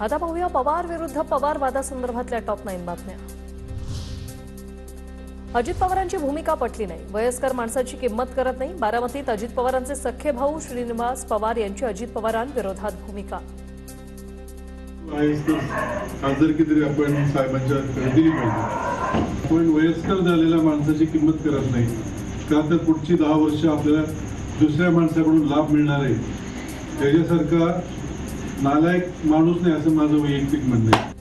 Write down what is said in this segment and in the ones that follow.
आता पाहूया पवार विरुद्ध पवार वादासंदर्भातल्या टॉप 9 बातम्या। अजित पवारांची भूमिका पटली नाही, वयस्कर माणसाची किंमत करत नाही। बारामतीत अजित पवारांचे सख्खे भाऊ श्रीनिवास पवार यांची अजित पवारांविरोधात भूमिका। खासदारकी तरी आपण साहेबांच्या दिली पाहिजे, पण वयस्कर झालेल्या माणसाची किंमत करत नाही का तर पुढची 10 वर्ष आपल्याला दुसऱ्या माणसाकडून लाभ मिळणार आहे। त्याच्यासारखा नालायक माणूस नाही असं माझं वैयक्तिक म्हणणं आहे।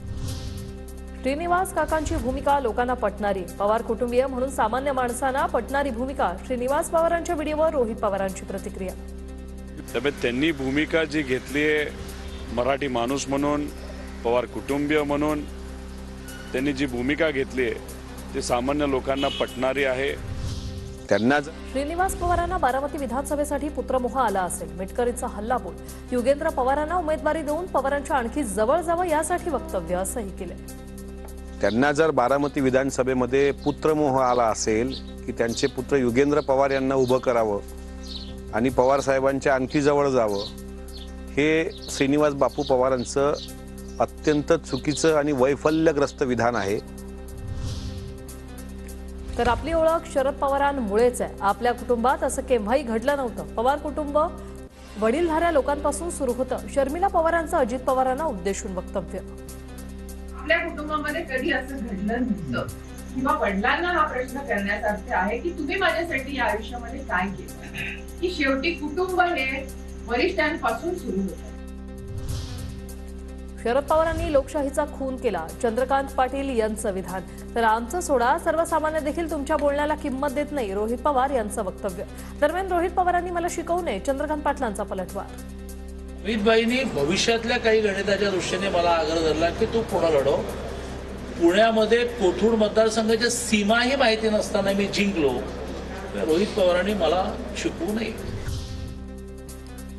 श्रीनिवास काकांची भूमिका लोकांना पटणारी, पवार कुटुंबीय म्हणून सामान्य माणसांना पटणारी भूमिका। श्रीनिवास पवारांच्या व्हिडिओवर रोहित पवारांची प्रतिक्रिया। त्यामुळे त्यांनी भूमिका जी घेतली आहे मराठी माणूस म्हणून, पवार कुटुंबीय म्हणून त्यांनी जी भूमिका घेतली आहे ती सामान्य लोकांना पटणारी आहे। त्यांना श्रीनिवास पवारांना बारामती विधानसभेसाठी पुत्रमोह आला असेल। मिटकरीचा हल्लाबोल, युगेंद्र पवारांना उमेदवारी देऊन पवारांच्या आणखी जवळ जावं यासाठी वक्तव्य असंही केलं। त्यांना जर बारामती विधानसभेमध्ये पुत्रमोह आला असेल की त्यांचे पुत्र युगेंद्र पवार यांना उभं करावं आणि पवार साहेबांच्या आणखी जवळ जावं, हे श्रीनिवास बापू पवारांचं अत्यंत चुकीचं आणि वैफल्यग्रस्त विधान आहे। तर आपली ओळख शरद पवारांमुळेच आहे। आपल्या कुटुंबात असं केव्हाही घडलं नव्हतं। पवार कुटुंब वडीलधाऱ्या लोकांपासून सुरू होतं। शर्मिला पवारांचं अजित पवारांना उद्देशून वक्तव्य। आपल्या कुटुंबामध्ये कधी असं घडलं नव्हतं किंवा वडिलांना हा प्रश्न करण्याचा अर्थ आहे की तुम्ही माझ्यासाठी या आयुष्यामध्ये काय केलं, की शेवटी कुटुंब हे वरिष्ठांपासून सुरू होतं। शरद पवारांनी लोकशाहीचा खून केला, चंद्रकांत पाटील यांचं विधान। तर आमचं सोडा, सर्वसामान्य देखील तुमच्या बोलण्याला किंमत देत नाही, रोहित पवार यांचं वक्तव्य। दरम्यान रोहित पवारांनी मला शिकवू नये, चंद्रकांत पाटलांचा पलटवार। रोहितबाईंनी भविष्यातल्या काही गणिताच्या दृष्टीने मला आग्रह धरला की तू पुढे लढव। पुण्यामध्ये कोथरूड मतदारसंघाच्या सीमाही माहिती नसताना मी जिंकलो। रोहित पवारांनी मला शिकवू नये।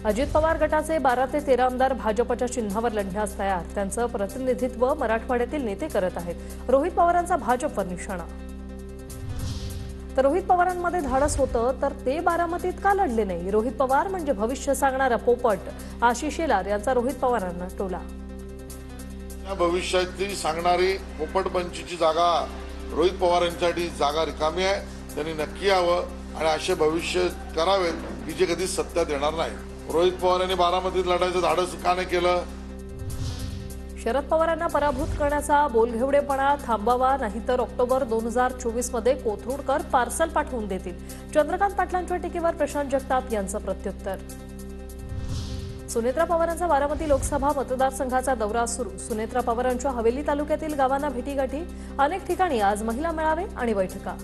अजित पवार गटाचे 12 ते 13 आमदार भाजपच्या चिन्हावर लढण्यास तयार। त्यांचं प्रतिनिधित्व मराठवाड्यातील नेते करत आहेत। रोहित पवारांचा भाजपवर निशाणा। तर रोहित पवारांमध्ये धाडस होतं तर ते बारामतीत का लढले नाही? रोहित पवार म्हणजे भविष्य सांगणारा पोपट। आशिष शेलार यांचा रोहित पवारांना टोला। भविष्याची सांगणारी पोपटपंचीची जागा रोहित पवार यांच्यासाठी जागा रिकामी आहे। त्यांनी नक्की यावं आणि असे भविष्य करावेत की जे कधीच सत्यात येणार नाही। रोहित पवार यांनी बारामतीत लढायचं धाडस का नाही केलं? शरद पवारांना पराभूत करण्याचा बोलघेवडेपणा थांबावा, नाहीतर ऑक्टोबर 2024 मध्ये कोथरूडकर पार्सल पाठवून देतील। चंद्रकांत पाटलांच्या टीकेवर प्रशांत जगताप यांचं प्रत्युत्तर। सुनेत्रा पवारांचा बारामती लोकसभा मतदारसंघाचा दौरा सुरू। सुनेत्रा पवारांच्या हवेली तालुक्यातील गावांना भेटीगाठी, अनेक ठिकाणी आज महिला मेळावे आणि बैठका।